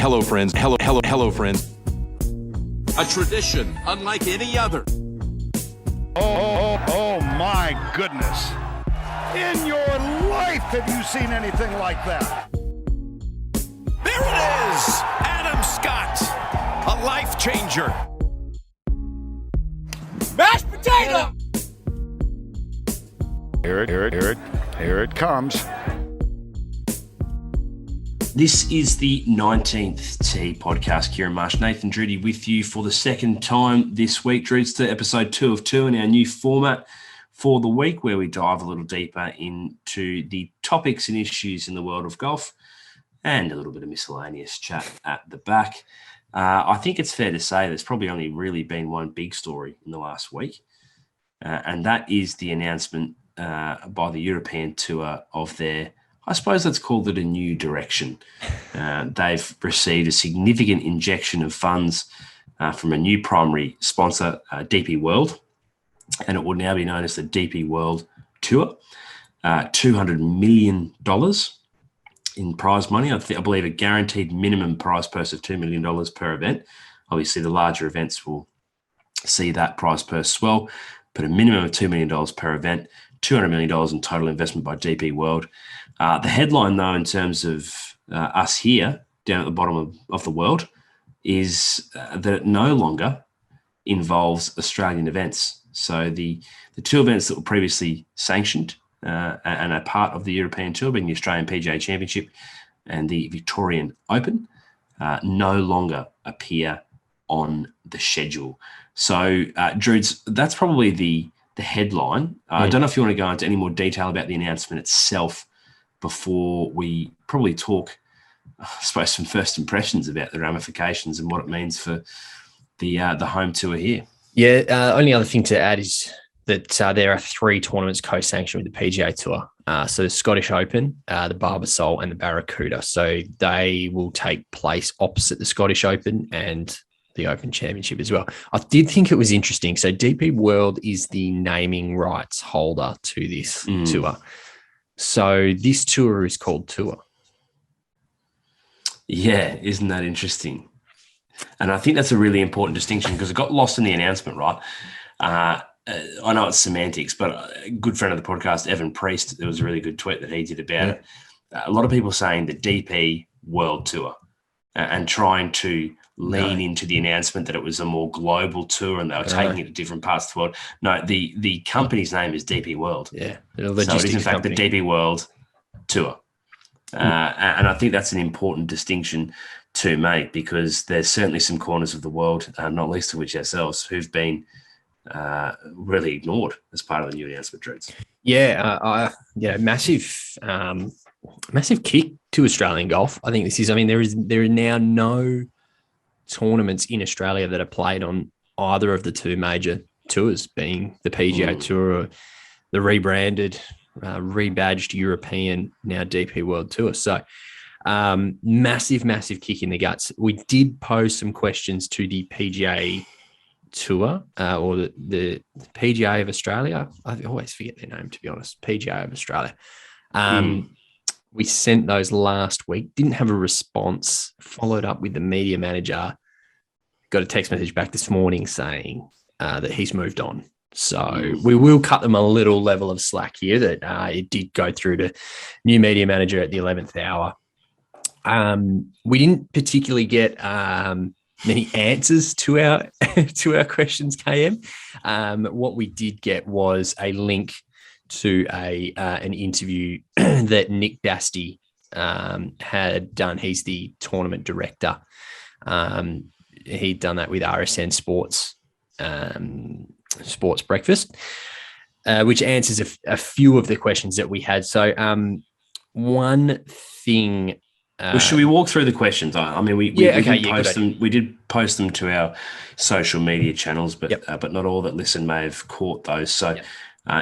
Hello, friends. Hello, friends. A tradition unlike any other. Oh my goodness. In your life have you seen anything like that? There it is! Adam Scott, a life changer. Mashed potato! Here it comes. This is the 19th Tee podcast. Kieran Marsh, Nathan Drudy with you for the second time this week. Drudy's to episode 2 of 2 in our new format for the week, where we dive a little deeper into the topics and issues in the world of golf and a little bit of miscellaneous chat at the back. I think it's fair to say there's probably only really been one big story in the last week, and that is the announcement by the European Tour of their, I suppose let's call it, a new direction. They've received a significant injection of funds from a new primary sponsor, DP World, and it will now be known as the DP World Tour. $200 million in prize money. I believe a guaranteed minimum prize purse of $2 million per event. Obviously, the larger events will see that prize purse swell, but a minimum of $2 million per event, $200 million in total investment by DP World. The headline, though, in terms of us here down at the bottom of the world, is that it no longer involves Australian events. So the two events that were previously sanctioned and are part of the European Tour, being the Australian PGA Championship and the Victorian Open, no longer appear on the schedule. So, Drudes, that's probably the headline. I don't know if you want to go into any more detail about the announcement itself before we probably talk, I suppose, some first impressions about the ramifications and what it means for the home tour here. Yeah, only other thing to add is that there are 3 tournaments co-sanctioned with the PGA Tour. So the Scottish Open, the Barbasol and the Barracuda. So they will take place opposite the Scottish Open and the Open Championship as well. I did think it was interesting. So DP World is the naming rights holder to this tour. So this tour is called Tour. Yeah, isn't that interesting? And I think that's a really important distinction because it got lost in the announcement, right? I know it's semantics, but a good friend of the podcast, Evan Priest, there was a really good tweet that he did about it. A lot of people saying the DP World Tour and trying to lean into the announcement that it was a more global tour and they were taking it to different parts of the world. No, the company's name is DP World. Yeah. So it is, in fact, the DP World Tour. And I think that's an important distinction to make because there's certainly some corners of the world, not least of which ourselves, who've been really ignored as part of the new announcement, Drews. Yeah, massive kick to Australian golf. I think this is. I mean, there are now no tournaments in Australia that are played on either of the 2 major tours, being the PGA Tour or the rebranded, rebadged European, now DP World Tour. So massive kick in the guts. We did pose some questions to the PGA Tour or the PGA of Australia. I always forget their name, to be honest. PGA of Australia. We sent those last week, didn't have a response, followed up with the media manager, got a text message back this morning saying that he's moved on. So we will cut them a little level of slack here that it did go through to new media manager at the 11th hour. We didn't particularly get many answers to our questions, KM. What we did get was a link to an interview that Nick Dasty had done. He's the tournament director. He'd done that with RSN Sports Breakfast, which answers a few of the questions that we had. So one thing. Well, should we walk through the questions? I mean, we did post them to our social media channels, but not all that listen may have caught those. So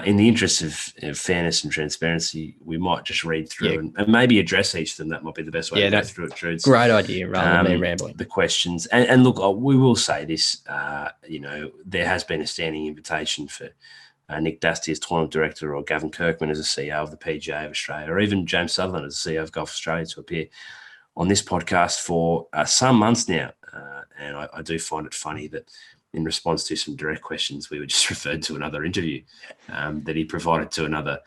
in the interest of fairness and transparency, we might just read through and maybe address each of them. That might be the best way to go through it, Drew. Great idea, rather than me rambling. The questions. And look, we will say this, there has been a standing invitation for Nick Dasty as tournament director, or Gavin Kirkman as the CEO of the PGA of Australia, or even James Sutherland as the CEO of Golf Australia to appear on this podcast for some months now. And I do find it funny that in response to some direct questions, we were just referred to another interview that he provided to another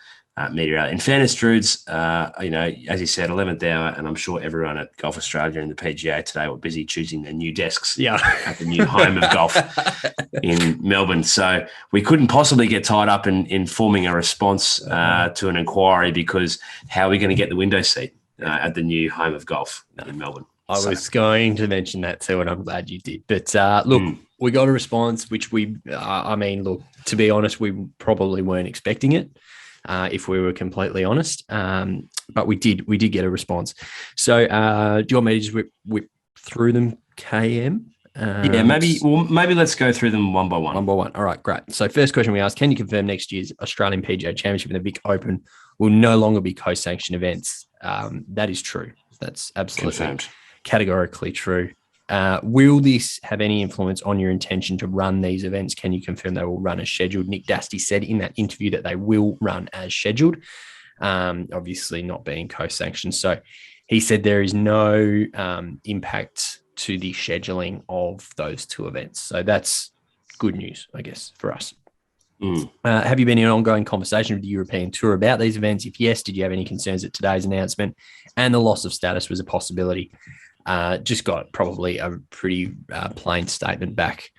media outlet. In fairness, Drudes, as you said, 11th hour, and I'm sure everyone at Golf Australia and the PGA today were busy choosing their new desks at the new home of golf in Melbourne. So we couldn't possibly get tied up in forming a response to an inquiry, because how are we going to get the window seat at the new home of golf in Melbourne? I was going to mention that too, and I'm glad you did. But we got a response, which to be honest, we probably weren't expecting it, if we were completely honest. But we did get a response. So do you want me to just whip through them, KM? Maybe let's go through them one by one. One by one. All right, great. So first question we asked, can you confirm next year's Australian PGA Championship and the Vic Open will no longer be co-sanctioned events? That is true. That's absolutely confirmed. Categorically true. Will this have any influence on your intention to run these events? Can you confirm they will run as scheduled? Nick Dasty said in that interview that they will run as scheduled, obviously not being co-sanctioned. So he said there is no impact to the scheduling of those two events. So that's good news, I guess, for us. Have you been in an ongoing conversation with the European Tour about these events? If yes, did you have any concerns that today's announcement and the loss of status was a possibility? Just got probably a pretty plain statement back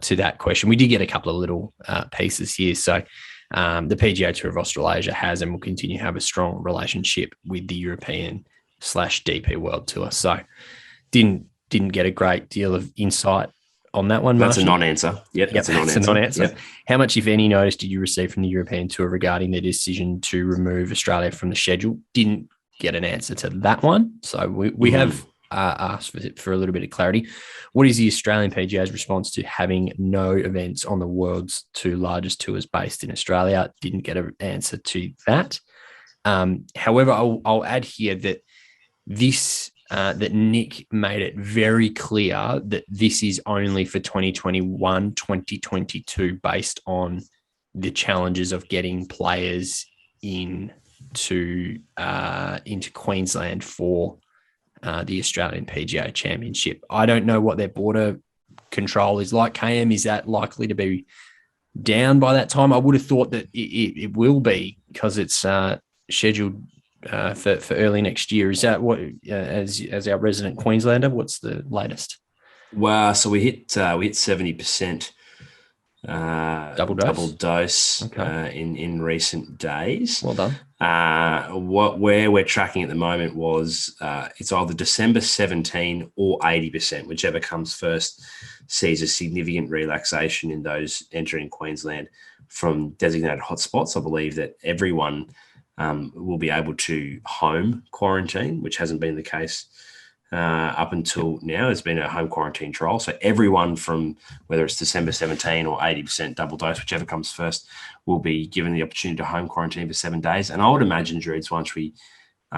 to that question. We did get a couple of little pieces here. So the PGA Tour of Australasia has and will continue to have a strong relationship with the European/DP World Tour. So didn't get a great deal of insight on that one. That's Marshy. a non-answer. Yep, that's a non-answer. Yep. How much, if any, notice did you receive from the European Tour regarding their decision to remove Australia from the schedule? Didn't get an answer to that one. So we have asked for a little bit of clarity. What is the Australian PGA's response to having no events on the world's two largest tours based in Australia? Didn't get an answer to that. However, I'll add here that that Nick made it very clear that this is only for 2021, 2022, based on the challenges of getting players into Queensland for the Australian PGA Championship. I don't know what their border control is like. KM, is that likely to be down by that time? I would have thought that it will be, because it's scheduled for early next year. Is that what, as our resident Queenslander, what's the latest? Well, so we hit 70% double dose okay. In recent days. Well done. Where we're tracking at the moment was it's either December 17 or 80%, whichever comes first, sees a significant relaxation in those entering Queensland from designated hotspots. I believe that everyone will be able to home quarantine, which hasn't been the case up until now. There's been a home quarantine trial. So everyone from whether it's December 17 or 80% double dose, whichever comes first, will be given the opportunity to home quarantine for 7 days. And I would imagine, Druids, once we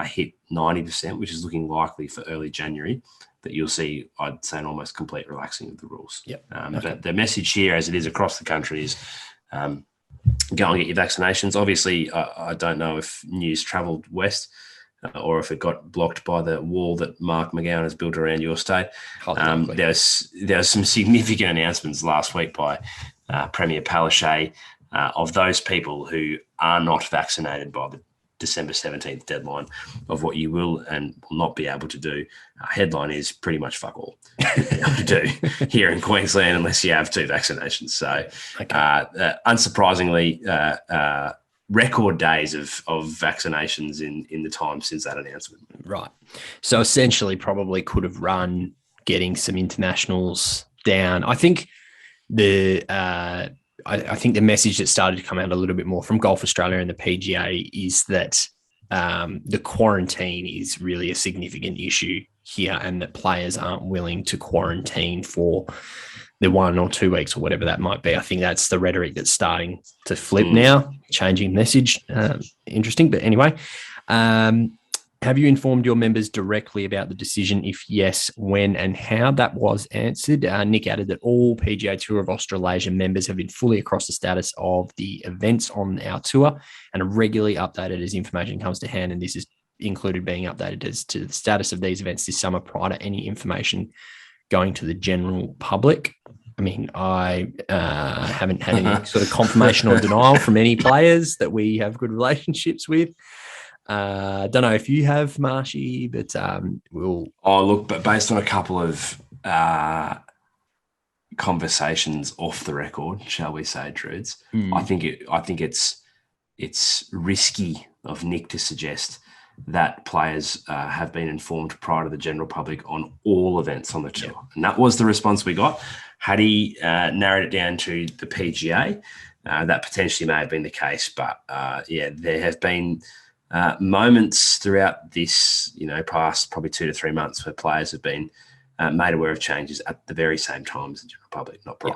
hit 90%, which is looking likely for early January, that you'll see, I'd say, an almost complete relaxing of the rules. Yep. But the message here, as it is across the country, is go and get your vaccinations. Obviously, I don't know if news travelled west or if it got blocked by the wall that Mark McGowan has built around your state. There's some significant announcements last week by Premier Palaszczuk of those people who are not vaccinated by the December 17th deadline of what you will and will not be able to do. Headline is pretty much fuck all to do here in Queensland unless you have 2 vaccinations. So unsurprisingly, record days of vaccinations in the time since that announcement. Right. So essentially probably could have run getting some internationals down. I think I think the message that started to come out a little bit more from Golf Australia and the PGA is that the quarantine is really a significant issue here, and that players aren't willing to quarantine for the 1 or 2 weeks or whatever that might be. I think that's the rhetoric that's starting to flip now, changing message. Interesting. But anyway, have you informed your members directly about the decision? If yes, when and how? That was answered. Nick added that all PGA Tour of Australasia members have been fully across the status of the events on our tour and are regularly updated as information comes to hand. And this is included being updated as to the status of these events this summer prior to any information going to the general public. I mean, I haven't had any sort of confirmation or denial from any players that we have good relationships with. Don't know if you have, Marshy, but we'll. Oh, look, but based on a couple of conversations off the record, shall we say, Druids, I think it's risky of Nick to suggest that players have been informed prior to the general public on all events on the tour. Yeah. And that was the response we got. Had he narrowed it down to the PGA, that potentially may have been the case. But, there have been moments throughout this, past probably 2 to 3 months where players have been made aware of changes at the very same time as the general public, not prior.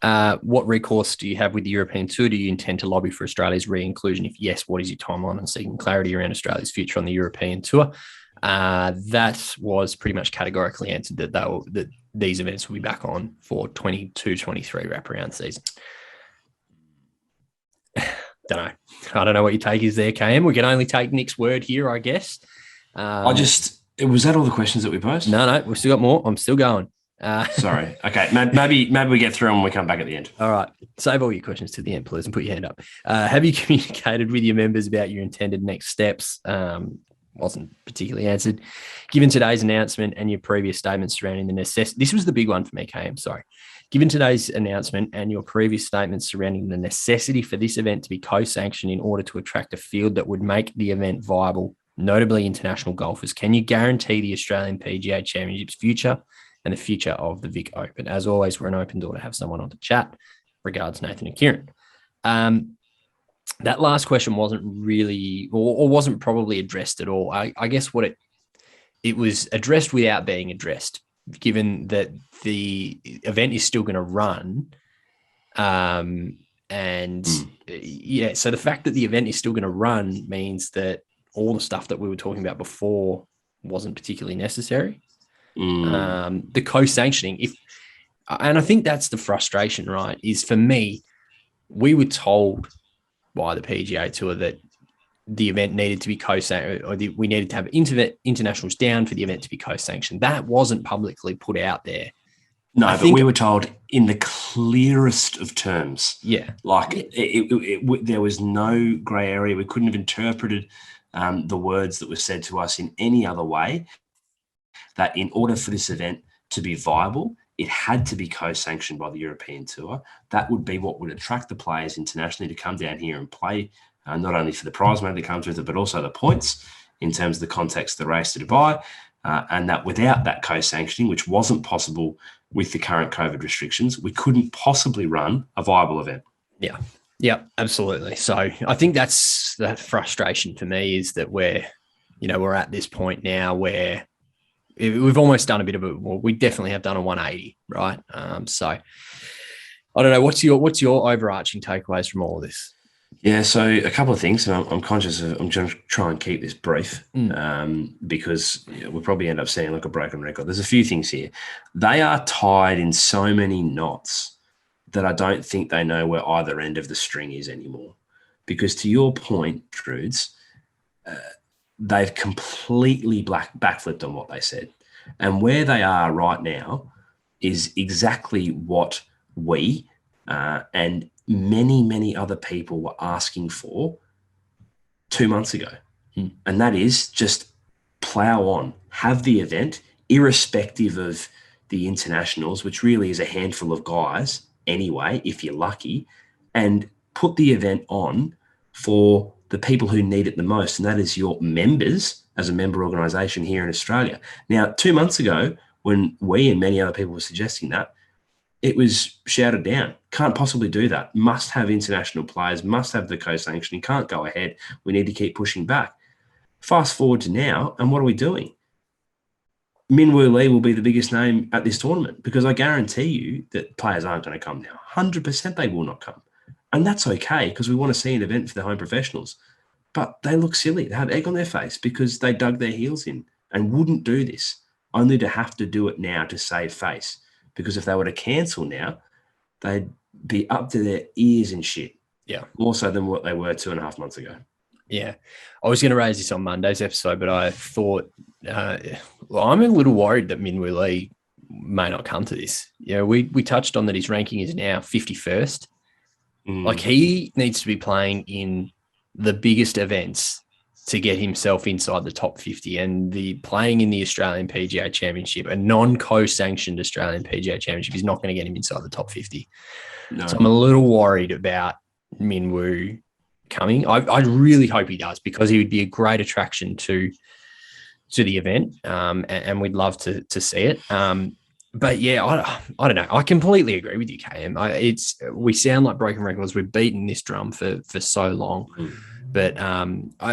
Yeah. What recourse do you have with the European Tour? Do you intend to lobby for Australia's re-inclusion? If yes, what is your timeline on seeking clarity around Australia's future on the European Tour? That was pretty much categorically answered that these events will be back on for 22-23 wraparound season. Don't know. I don't know what your take is there, KM. We can only take Nick's word here, I guess. Was that all the questions that we posed? No, we've still got more. I'm still going. Sorry. Okay. Maybe we get through them and we come back at the end. All right. Save all your questions to the end, please, and put your hand up. Have you communicated with your members about your intended next steps? Wasn't particularly answered. Given today's announcement and your previous statements surrounding the necessity, this was the big one for me, KM, sorry. Given today's announcement and your previous statements surrounding the necessity for this event to be co-sanctioned in order to attract a field that would make the event viable, notably international golfers, can you guarantee the Australian PGA Championship's future and the future of the Vic Open? As always, we're an open door to have someone on to chat. Regards, Nathan and Kieran. That last question wasn't really, or wasn't probably addressed at all. I guess what it was addressed without being addressed, given that the event is still going to run. So the fact that the event is still going to run means that all the stuff that we were talking about before wasn't particularly necessary. The co-sanctioning, and I think that's the frustration, right? Is for me, we were told by the PGA Tour that the event needed to be co-sanctioned, or we needed to have internationals down for the event to be co-sanctioned. That wasn't publicly put out there. No, but we were told in the clearest of terms. Yeah. Like there was no grey area. We couldn't have interpreted the words that were said to us in any other way, that in order for this event to be viable, it had to be co-sanctioned by the European Tour. That would be what would attract the players internationally to come down here and play, not only for the prize money that comes with it, but also the points in terms of the context of the race to Dubai. And that without that co-sanctioning, which wasn't possible with the current COVID restrictions, we couldn't possibly run a viable event. Yeah, absolutely. So I think that's the frustration for me, is that we're at this point now where we've almost done a bit of we definitely have done a 180, right? So I don't know. What's your overarching takeaways from all of this? Yeah, so a couple of things. And I'm conscious of, I'm going to try and keep this brief because we'll probably end up sounding like a broken record. There's a few things here. They are tied in so many knots that I don't think they know where either end of the string is anymore. Because to your point, Trudes, they've completely backflipped on what they said. And where they are right now is exactly what we and many, many other people were asking for 2 months ago. And that is just plow on, have the event, irrespective of the internationals, which really is a handful of guys anyway, if you're lucky, and put the event on for the people who need it the most, and that is your members as a member organisation here in Australia. Now, 2 months ago, when we and many other people were suggesting that, it was shouted down. Can't possibly do that. Must have international players, must have the co-sanctioning, can't go ahead. We need to keep pushing back. Fast forward to now, and what are we doing? Min Woo Lee will be the biggest name at this tournament, because I guarantee you that players aren't going to come now. 100% they will not come. And that's okay, because we want to see an event for the home professionals. But they look silly. They have egg on their face because they dug their heels in and wouldn't do this, only to have to do it now to save face. Because if they were to cancel now, they'd be up to their ears in shit. Yeah. More so than what they were 2.5 months ago. Yeah. I was going to raise this on Monday's episode, but I thought I'm a little worried that Minwoo Lee may not come to this. We touched on that his ranking is now 51st. Like, he needs to be playing in the biggest events to get himself inside the top 50, and the playing in the Australian PGA Championship, a non-co-sanctioned Australian PGA Championship, is not going to get him inside the top 50. No. So I'm a little worried about Minwoo coming. I really hope he does, because he would be a great attraction to the event, and we'd love to see it. But yeah, I don't know. I completely agree with you, KM. We sound like broken records. We've beaten this drum for so long. But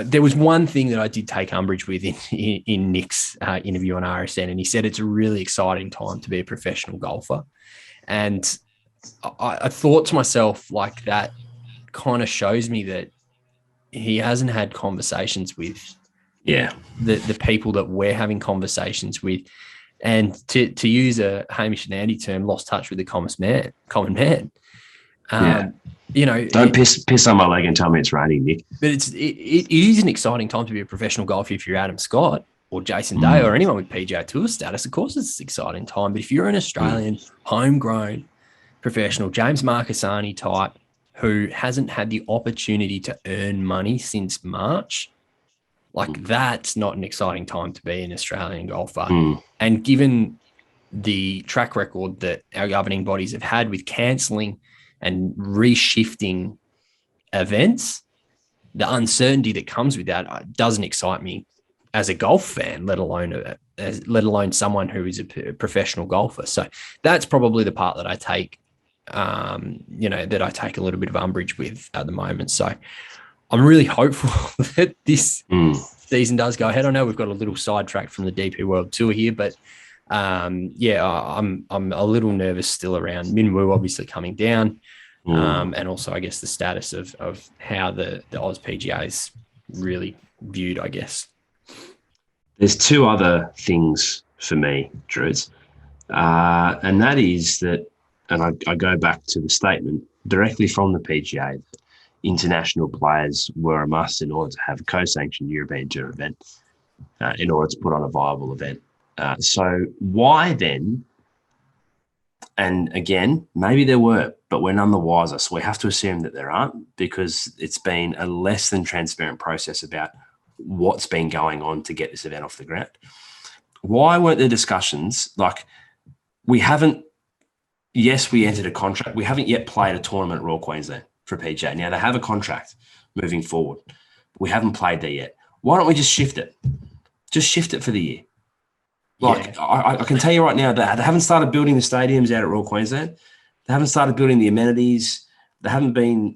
there was one thing that I did take umbrage with in Nick's interview on RSN, and he said it's a really exciting time to be a professional golfer. And I thought to myself, like, that kind of shows me that he hasn't had conversations with the people that we're having conversations with. And to use a Hamish and Andy term, lost touch with the common man. Don't piss on my leg and tell me it's raining, Nick. But it is an exciting time to be a professional golfer if you're Adam Scott or Jason Day or anyone with PGA Tour status. Of course, it's an exciting time. But if you're an Australian homegrown professional, James Marcassani type, who hasn't had the opportunity to earn money since March, like, that's not an exciting time to be an Australian golfer. And given the track record that our governing bodies have had with cancelling and reshifting events, the uncertainty that comes with that doesn't excite me as a golf fan, let alone someone who is a professional golfer. So that's probably the part that I take, that I take a little bit of umbrage with at the moment. So I'm really hopeful that this season does go ahead. I know we've got a little sidetrack from the DP World Tour here, but I'm a little nervous still around Minwoo obviously coming down, and also I guess the status of how the Oz PGA is really viewed, I guess. There's two other things for me, Drews, and that is that, and I go back to the statement directly from the PGA, that international players were a must in order to have a co-sanctioned European Tour event, in order to put on a viable event. So why then, and again, maybe there were, but we're none the wiser, so we have to assume that there aren't, because it's been a less than transparent process about what's been going on to get this event off the ground. Why weren't there discussions? Like, we entered a contract. We haven't yet played a tournament at Royal Queensland for PGA. Now, they have a contract moving forward. We haven't played there yet. Why don't we just shift it? Just shift it for the year. I can tell you right now that they haven't started building the stadiums out at Royal Queensland. They haven't started building the amenities. They haven't been,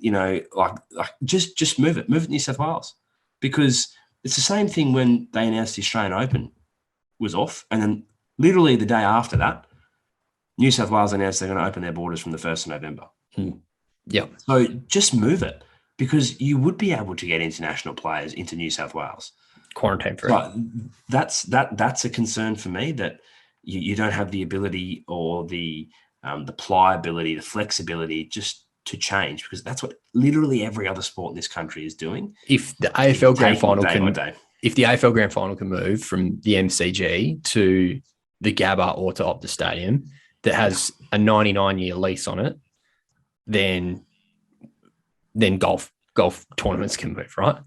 just move it. Move it to New South Wales. Because it's the same thing when they announced the Australian Open was off. And then literally the day after that, New South Wales announced they're going to open their borders from the 1st of November. Yeah. So just move it, because you would be able to get international players into New South Wales. Quarantine for it. That's a concern for me, that you don't have the ability or the pliability, the flexibility just to change, because that's what literally every other sport in this country is doing. If the AFL Grand Final can move from the MCG to the Gabba or to Optus Stadium that has a 99-year lease on it, then golf tournaments can move, right?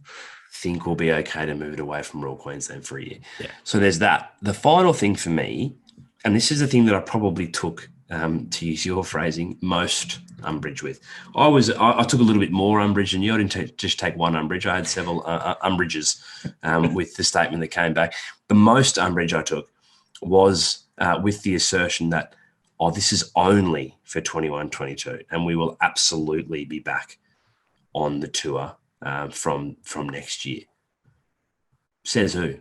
Think we'll be okay to move it away from Royal Queensland for a year. Yeah. So there's that. The final thing for me, and this is the thing that I probably took, to use your phrasing, most umbrage with. I took a little bit more umbrage than you. I didn't just take one umbrage. I had several umbrages with the statement that came back. The most umbrage I took was with the assertion that, this is only for 21-22, and we will absolutely be back on the tour from next year. Says who?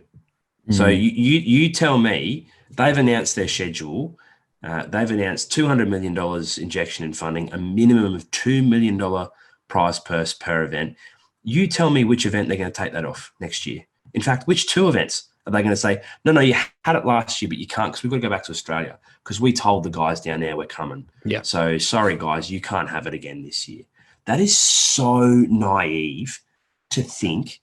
So you tell me. They've announced their schedule. They've announced $200 million injection in funding, a minimum of $2 million prize purse per event. You tell me which event they're going to take that off next year. In fact, which two events are they going to say, no, you had it last year, but you can't, because we've got to go back to Australia, because we told the guys down there we're coming. Yeah. So sorry, guys, you can't have it again this year. That is so naive to think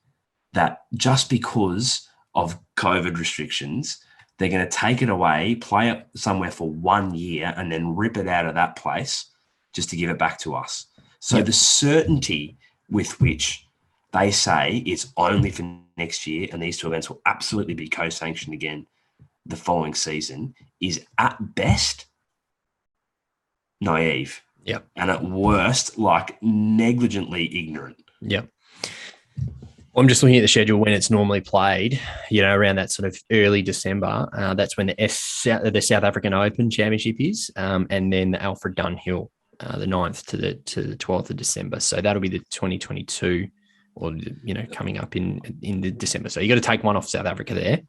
that just because of COVID restrictions, they're going to take it away, play it somewhere for 1 year, and then rip it out of that place just to give it back to us. So the certainty with which they say it's only for next year and these two events will absolutely be co-sanctioned again the following season is at best naive. Yep. And at worst, like negligently ignorant. Yep. I'm just looking at the schedule when it's normally played, around that sort of early December. That's when the South African Open Championship is, and then the Alfred Dunhill, the 9th to the 12th of December. So that'll be the 2022, or coming up in the December. So you got to take one off South Africa there.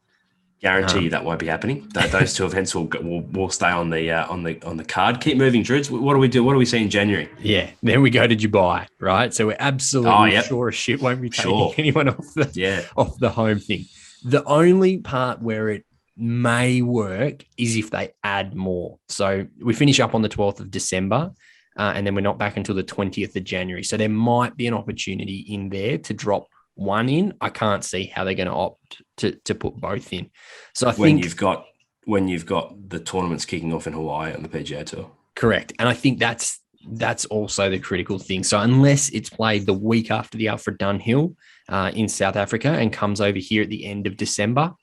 Guarantee you that won't be happening. Those two events will stay on the card. Keep moving, Druids. What do we do? What do we see in January? Yeah, then we go to Dubai, right? So we're absolutely sure as shit won't be taking anyone off the home thing. The only part where it may work is if they add more. So we finish up on the 12th of December, and then we're not back until the 20th of January. So there might be an opportunity in there to drop one in. I can't see how they're going to opt to put both in. So I think when you've got the tournaments kicking off in Hawaii on the PGA Tour. Correct. And I think that's also the critical thing. So unless it's played the week after the Alfred Dunhill in South Africa and comes over here at the end of December,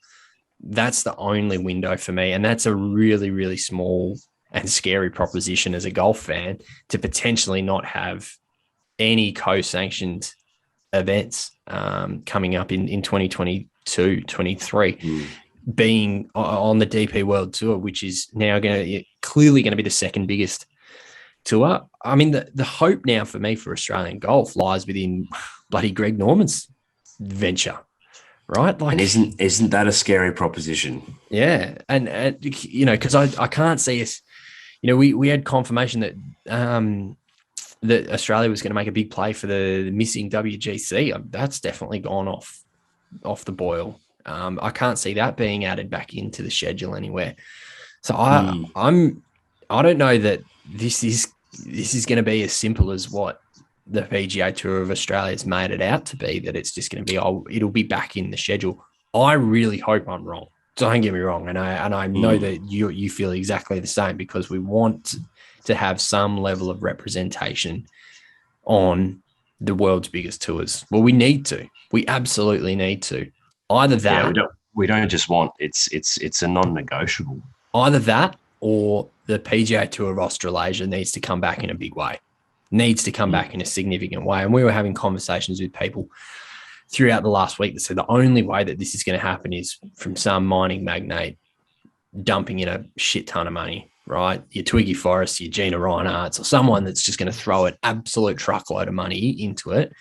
that's the only window for me. And that's a really, really small and scary proposition as a golf fan to potentially not have any co-sanctioned events coming up in 2022, 23, being on the DP World Tour, which is now clearly going to be the second biggest tour. I mean, the hope now for me for Australian golf lies within bloody Greg Norman's venture, right? Like, and isn't that a scary proposition? Yeah, and because I can't see us. We had confirmation that that Australia was going to make a big play for the missing WGC. That's definitely gone off the boil. I can't see that being added back into the schedule anywhere. So I don't know that this is going to be as simple as what the PGA Tour of Australia has made it out to be, that it's just going to be, it'll be back in the schedule. I really hope I'm wrong. Don't get me wrong. And I know that you feel exactly the same, because we want to have some level of representation on the world's biggest tours. Well, we need to. We absolutely need to. Either that, we don't just want, it's a non-negotiable. Either that, or the PGA Tour of Australasia needs to come back in a big way, needs to come back in a significant way. And we were having conversations with people throughout the last week that said the only way that this is going to happen is from some mining magnate dumping in a shit ton of money, right? Your Twiggy Forrest, your Gina Reinhardt's, or someone that's just going to throw an absolute truckload of money into it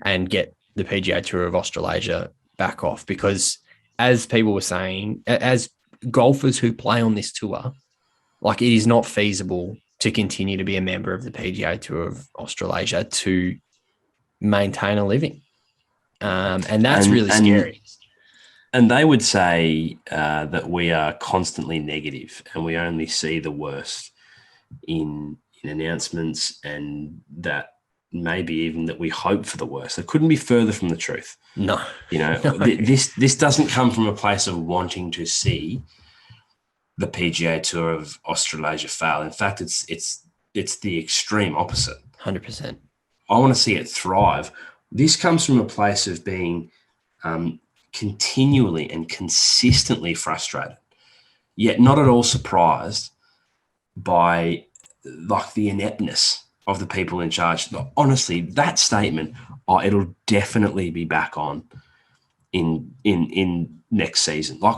and get the PGA Tour of Australasia back off. Because as people were saying, as golfers who play on this tour, like, it is not feasible to continue to be a member of the PGA Tour of Australasia to maintain a living. And that's really scary. And they would say that we are constantly negative and we only see the worst in announcements, and that maybe even that we hope for the worst. It couldn't be further from the truth. No. This doesn't come from a place of wanting to see the PGA Tour of Australasia fail. In fact, it's the extreme opposite. 100%. I want to see it thrive. This comes from a place of being continually and consistently frustrated, yet not at all surprised by the ineptness of the people in charge. Honestly, that statement, it'll definitely be back on in next season. Like,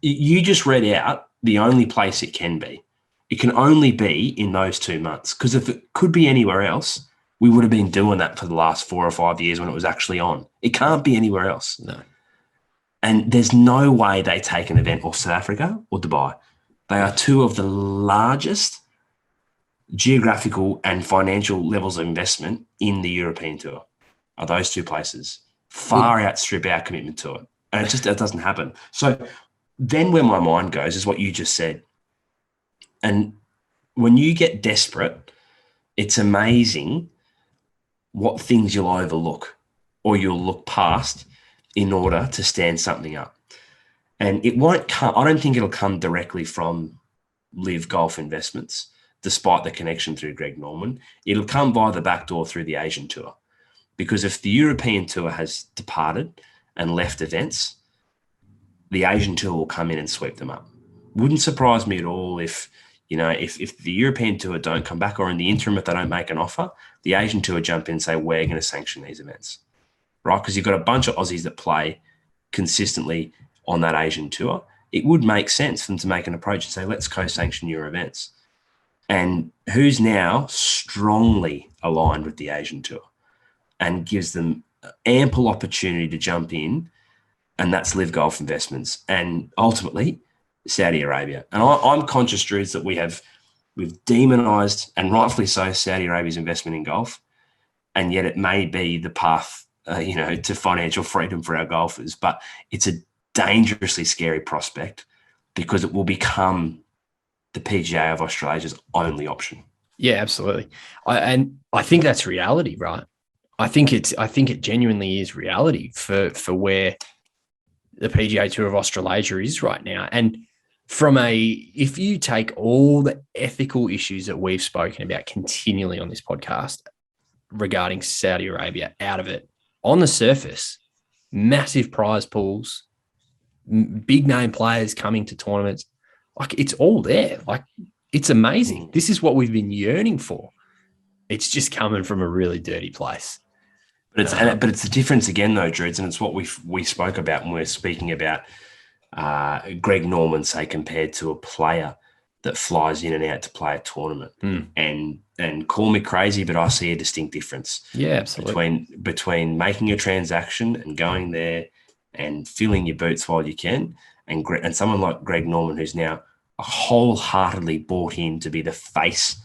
you just read out the only place it can be. It can only be in those 2 months, because if it could be anywhere else, we would have been doing that for the last 4 or 5 years when it was actually on. It can't be anywhere else. No. And there's no way they take an event off South Africa or Dubai. They are two of the largest geographical and financial levels of investment in the European Tour. Are those two places. Far outstrip our commitment to it. And it doesn't happen. So then where my mind goes is what you just said. And when you get desperate, it's amazing what things you'll overlook or you'll look past in order to stand something up. And it won't come, I don't think it'll come directly from Live Golf Investments, despite the connection through Greg Norman. It'll come via the back door through the Asian Tour. Because if the European Tour has departed and left events, the Asian Tour will come in and sweep them up. Wouldn't surprise me at all if the European Tour don't come back, or in the interim, if they don't make an offer, the Asian Tour jump in and say, we're going to sanction these events, right? Because you've got a bunch of Aussies that play consistently on that Asian Tour. It would make sense for them to make an approach and say, let's co-sanction your events. And who's now strongly aligned with the Asian Tour and gives them ample opportunity to jump in, and that's Live Golf Investments and ultimately Saudi Arabia. And I'm conscious, Drews, that we've demonized, and rightfully so, Saudi Arabia's investment in golf, and yet it may be the path, to financial freedom for our golfers. But it's a dangerously scary prospect because it will become the PGA of Australia's only option. Yeah, absolutely. I think that's reality, right? I think it genuinely is reality for where the PGA Tour of Australasia is right now. And if you take all the ethical issues that we've spoken about continually on this podcast regarding Saudi Arabia out of it, on the surface, massive prize pools, big name players coming to tournaments, like it's all there. Like it's amazing. This is what we've been yearning for. It's just coming from a really dirty place. But it's the difference again, though, Drews, and it's what we spoke about when we're speaking about Greg Norman, say, compared to a player that flies in and out to play a tournament. And call me crazy, but I see a distinct difference. Yeah, absolutely. Between making a transaction and going there and filling your boots while you can, and someone like Greg Norman, who's now wholeheartedly bought in to be the face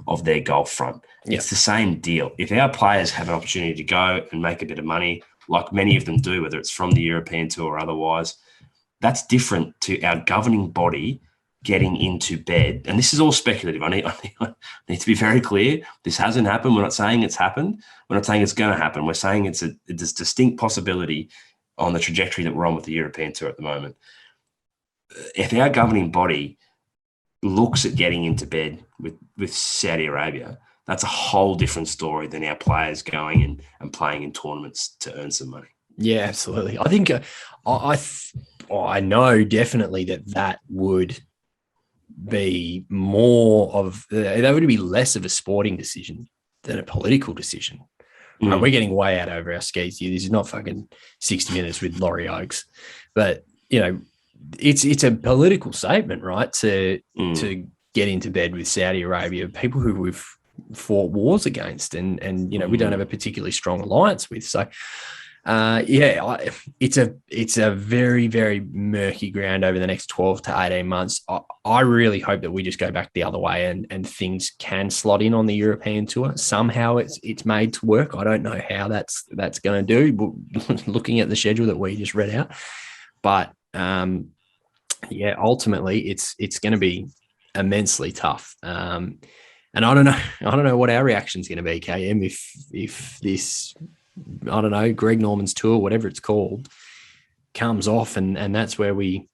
of their golf front. Yep. It's the same deal. If our players have an opportunity to go and make a bit of money, like many of them do, whether it's from the European Tour or otherwise, that's different to our governing body getting into bed. And this is all speculative. I need to be very clear. This hasn't happened. We're not saying it's happened. We're not saying it's going to happen. We're saying it's a distinct possibility on the trajectory that we're on with the European Tour at the moment. If our governing body looks at getting into bed with Saudi Arabia, that's a whole different story than our players going and playing in tournaments to earn some money. Yeah, absolutely. I think I know definitely that would be more of that would be less of a sporting decision than a political decision. We're getting way out over our skis here. This is not fucking 60 Minutes with Laurie Oakes, but it's a political statement, right? To get into bed with Saudi Arabia, people who we've fought wars against, and we don't have a particularly strong alliance with. So, it's a very, very murky ground over the next 12 to 18 months. I really hope that we just go back the other way and things can slot in on the European Tour. Somehow it's made to work. I don't know how that's going to do, looking at the schedule that we just read out. But ultimately it's going to be immensely tough. And I don't know what our reaction is going to be, KM, if this, I don't know, Greg Norman's tour, whatever it's called, comes off, and that's where we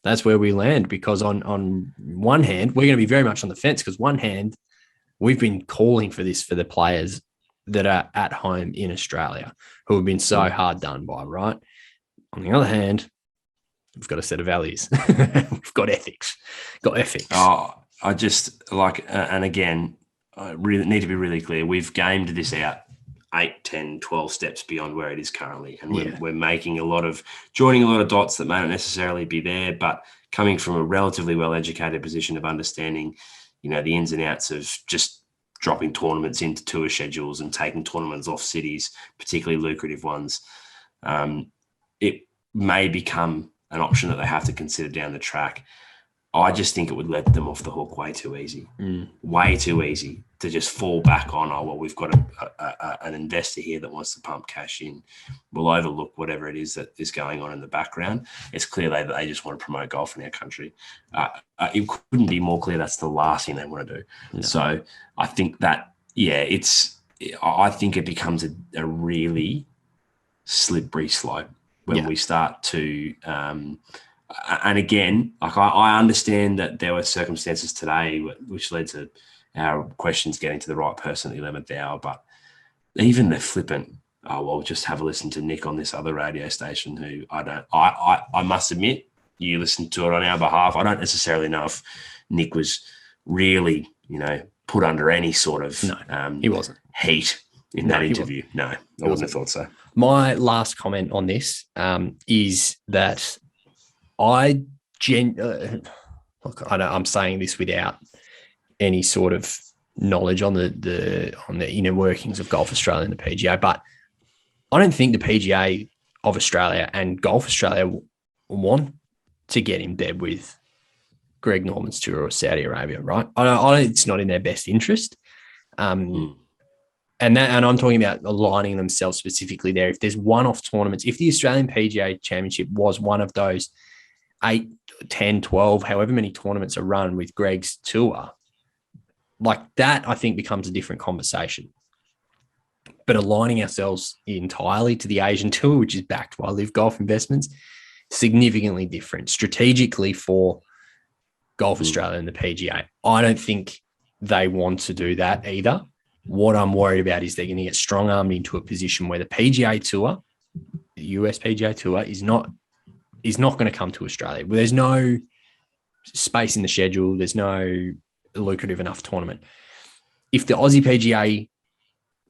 land. Because on one hand, we're going to be very much on the fence, because one hand, we've been calling for this for the players that are at home in Australia who have been so hard done by, right? On the other hand, we've got a set of values. We've got ethics. Oh, I just like, and again, I really need to be really clear. We've gamed this out 8, 10, 12 steps beyond where it is currently. And we're joining a lot of dots that may not necessarily be there, but coming from a relatively well-educated position of understanding, the ins and outs of just dropping tournaments into tour schedules and taking tournaments off cities, particularly lucrative ones. It may become an option that they have to consider down the track. I just think it would let them off the hook way too easy. Way too easy to just fall back on, we've got an investor here that wants to pump cash in. We'll overlook whatever it is that is going on in the background. It's clear that they just want to promote golf in our country. It couldn't be more clear that's the last thing they want to do. No. So I think that, I think it becomes a really slippery slope when we start to and again, like I understand that there were circumstances today which led to our questions getting to the right person at the 11th hour, but even the flippant, oh, well, just have a listen to Nick on this other radio station who I must admit, you listened to it on our behalf. I don't necessarily know if Nick was really, put under any sort of he wasn't. heat in that interview. No, I wouldn't have thought so. My last comment on this is that I'm saying this without any sort of knowledge on the inner workings of Golf Australia and the PGA, but I don't think the PGA of Australia and Golf Australia want to get in bed with Greg Norman's tour or Saudi Arabia, right? It's not in their best interest. And I'm talking about aligning themselves specifically there. If there's one-off tournaments, if the Australian PGA Championship was one of those 8, 10, 12, however many tournaments are run with Greg's tour, like that, I think becomes a different conversation. But aligning ourselves entirely to the Asian tour, which is backed by Live Golf Investments, significantly different strategically for Golf Australia and the PGA. I don't think they want to do that either. What I'm worried about is they're going to get strong-armed into a position where the PGA Tour, the US PGA Tour, is not going to come to Australia. There's no space in the schedule. There's no lucrative enough tournament. If the Aussie PGA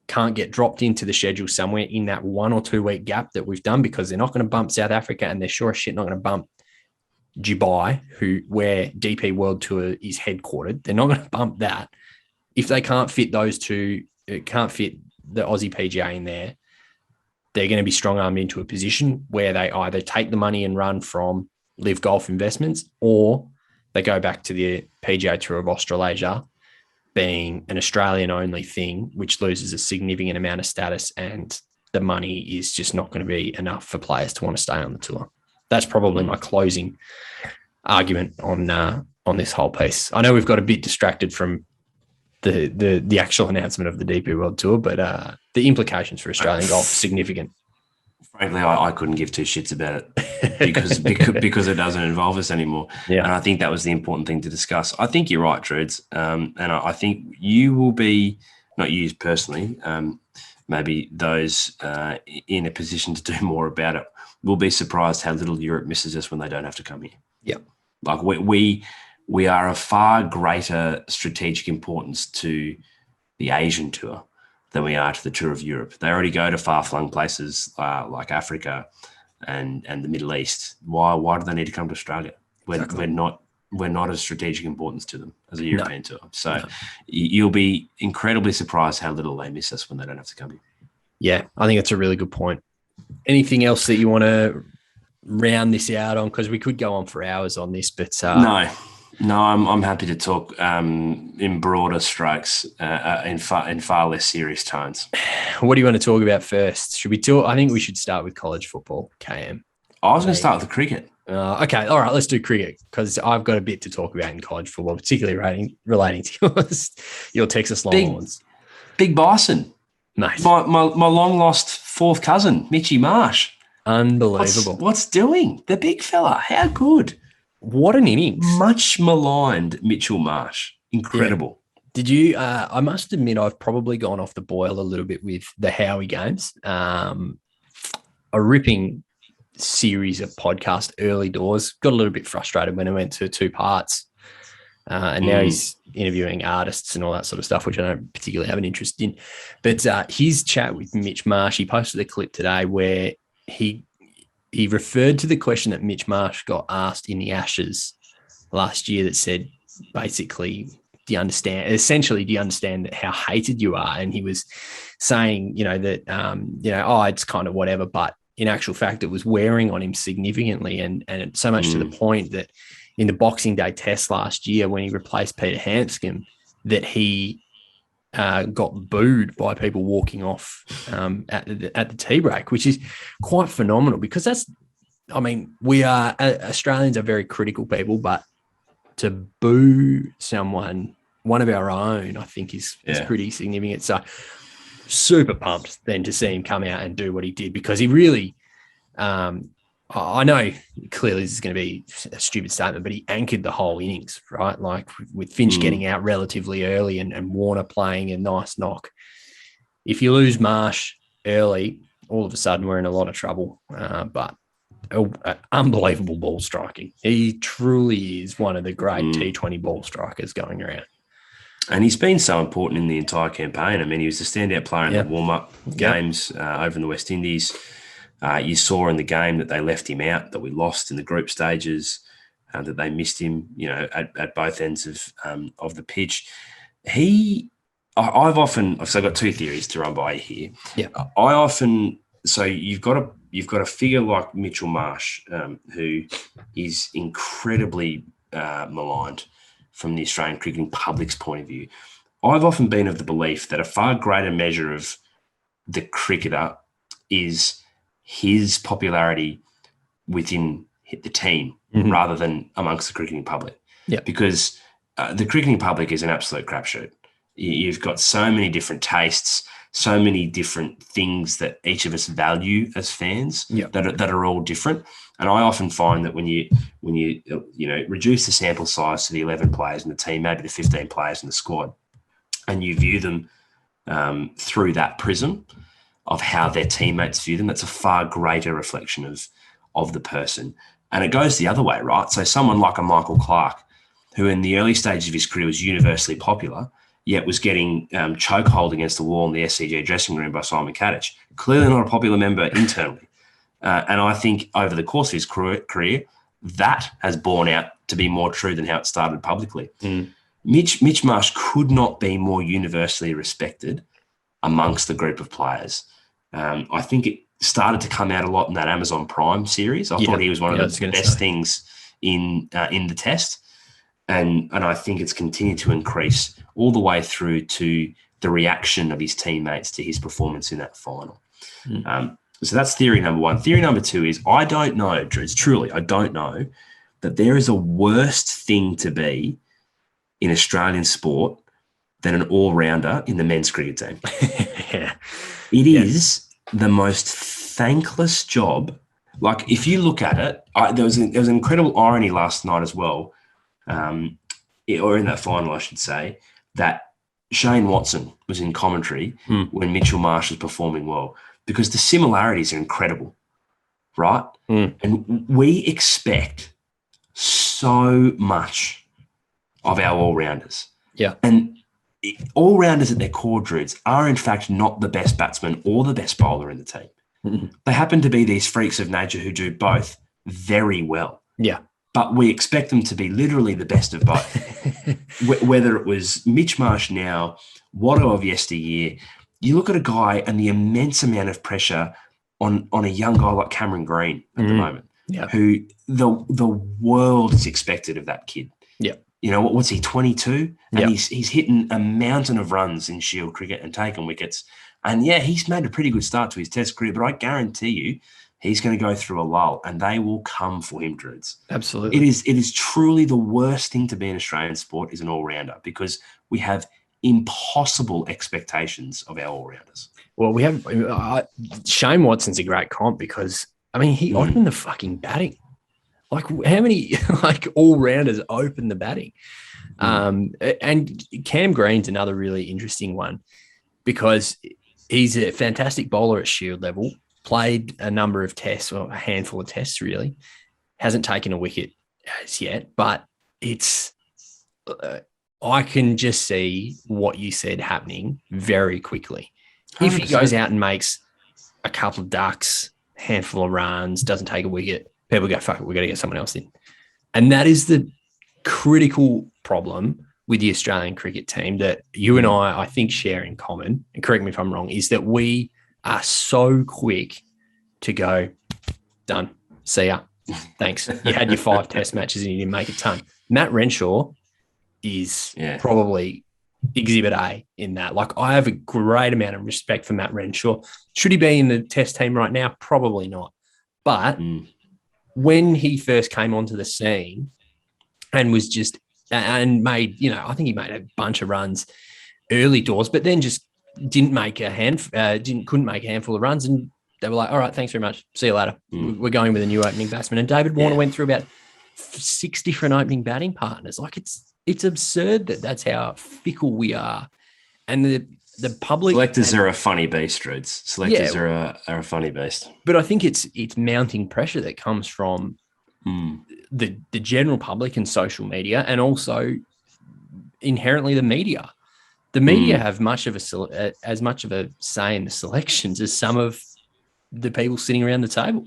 can't get dropped into the schedule somewhere in that 1 or 2 week gap that we've done, because they're not going to bump South Africa and they're sure as shit not going to bump Dubai, where DP World Tour is headquartered. They're not going to bump that. If they can't fit those two, it can't fit the Aussie PGA in there, they're going to be strong-armed into a position where they either take the money and run from Live Golf Investments, or they go back to the PGA Tour of Australasia, being an Australian-only thing, which loses a significant amount of status, and the money is just not going to be enough for players to want to stay on the tour. That's probably my closing argument on this whole piece. I know we've got a bit distracted from the actual announcement of the DP World Tour, but the implications for Australian golf are significant. Frankly, I couldn't give two shits about it because it doesn't involve us anymore. Yeah. And I think that was the important thing to discuss. I think you're right, Drudes. And I think you will be, not you personally, maybe those in a position to do more about it will be surprised how little Europe misses us when they don't have to come here. Yeah. Like we are of far greater strategic importance to the Asian tour than we are to the Tour of Europe. They already go to far-flung places like Africa and the Middle East. Why do they need to come to Australia? We're not of strategic importance to them as a European tour. So you'll be incredibly surprised how little they miss us when they don't have to come here. Yeah, I think that's a really good point. Anything else that you want to round this out on? Because we could go on for hours on this, but No, I'm happy to talk in broader strokes, in far less serious tones. What do you want to talk about first? Should we talk? I think we should start with college football, KM. I was going to start with the cricket. Okay, all right, let's do cricket, because I've got a bit to talk about in college football, particularly relating to your Texas Longhorns. Big Bison. Nice. My long-lost fourth cousin, Mitchy Marsh. Unbelievable. What's doing? The big fella. How good. What an innings. Much maligned Mitchell Marsh. Incredible. Yeah. Did you, I must admit, I've probably gone off the boil a little bit with the Howie games. A ripping series of podcast early doors. Got a little bit frustrated when I went to 2 parts. And now he's interviewing artists and all that sort of stuff, which I don't particularly have an interest in. But his chat with Mitch Marsh, he posted a clip today where he referred to the question that Mitch Marsh got asked in the Ashes last year that said, basically, do you understand how hated you are? And he was saying, that, it's kind of whatever, but in actual fact, it was wearing on him significantly. And so much to the point that in the Boxing Day test last year, when he replaced Peter Hanscom, that he got booed by people walking off at the tea break, which is quite phenomenal, because Australians are very critical people, but to boo someone, one of our own, I think is pretty significant. So super pumped then to see him come out and do what he did, because he really, I know clearly this is going to be a stupid statement, but he anchored the whole innings, right? Like with Finch getting out relatively early and Warner playing a nice knock. If you lose Marsh early, all of a sudden we're in a lot of trouble. But unbelievable ball striking. He truly is one of the great T20 ball strikers going around. And he's been so important in the entire campaign. I mean, he was the standout player in the warm-up games over in the West Indies. You saw in the game that they left him out, that we lost in the group stages, that they missed him, at both ends of the pitch. I've got two theories to run by here. Yeah. So you've got a figure like Mitchell Marsh, who is incredibly maligned from the Australian cricketing public's point of view. I've often been of the belief that a far greater measure of the cricketer is his popularity within the team rather than amongst the cricketing public. Yeah. Because the cricketing public is an absolute crapshoot. You've got so many different tastes, so many different things that each of us value as fans that are all different. And I often find that when you reduce the sample size to the 11 players in the team, maybe the 15 players in the squad, and you view them through that prism of how their teammates view them, that's a far greater reflection of the person. And it goes the other way, right? So someone like a Michael Clarke, who in the early stages of his career was universally popular, yet was getting chokehold against the wall in the SCG dressing room by Simon Kadich, clearly not a popular member internally. And I think over the course of his career, that has borne out to be more true than how it started publicly. Mitch Marsh could not be more universally respected amongst the group of players. I think it started to come out a lot in that Amazon Prime series. I thought he was one of the best things in the test. And I think it's continued to increase all the way through to the reaction of his teammates to his performance in that final. So that's theory number one. Theory number two is I don't know, Drews, truly, I don't know that there is a worst thing to be in Australian sport than an all-rounder in the men's cricket team. It is the most thankless job. Like, if you look at it, there was an incredible irony last night as well, or in that final, I should say, that Shane Watson was in commentary when Mitchell Marsh was performing well, because the similarities are incredible, right? And we expect so much of our all-rounders. Yeah. And all-rounders at their core, Druids, are in fact not the best batsman or the best bowler in the team. They happen to be these freaks of nature who do both very well. Yeah. But we expect them to be literally the best of both. Whether it was Mitch Marsh now, Watto of yesteryear, you look at a guy and the immense amount of pressure on a young guy like Cameron Green at the moment, who the world is expected of that kid. Yeah. You know, what's he, 22? And he's hitting a mountain of runs in Shield cricket and taken wickets. And, he's made a pretty good start to his test career, but I guarantee you he's going to go through a lull and they will come for him, Druids. Absolutely. It is truly the worst thing to be in Australian sport is an all-rounder, because we have impossible expectations of our all-rounders. Well, we have Shane Watson's a great comp because, I mean, he opened the fucking batting. Like, how many all-rounders open the batting? And Cam Green's another really interesting one because he's a fantastic bowler at Shield level, played a number of tests, or a handful of tests really, hasn't taken a wicket as yet, but it's I can just see what you said happening very quickly. 100%. If he goes out and makes a couple of ducks, handful of runs, doesn't take a wicket, people go, fuck it, we've got to get someone else in. And that is the critical problem with the Australian cricket team that you and I think, share in common, and correct me if I'm wrong, is that we are so quick to go, done, see ya, thanks. You had your 5 test matches and you didn't make a ton. Matt Renshaw is probably exhibit A in that. Like, I have a great amount of respect for Matt Renshaw. Should he be in the test team right now? Probably not. But when he first came onto the scene and was just, and made, I think he made a bunch of runs early doors, but then just couldn't make a handful of runs and They were like, all right, thanks very much. See you later. We're going with a new opening batsman. And David Warner went through about 6 different opening batting partners. Like it's absurd that that's how fickle we are. And the public selectors are a funny beast, Roots. Selectors are a funny beast. But I think it's mounting pressure that comes from the general public and social media, and also inherently the media. The media have as much of a say in the selections as some of the people sitting around the table.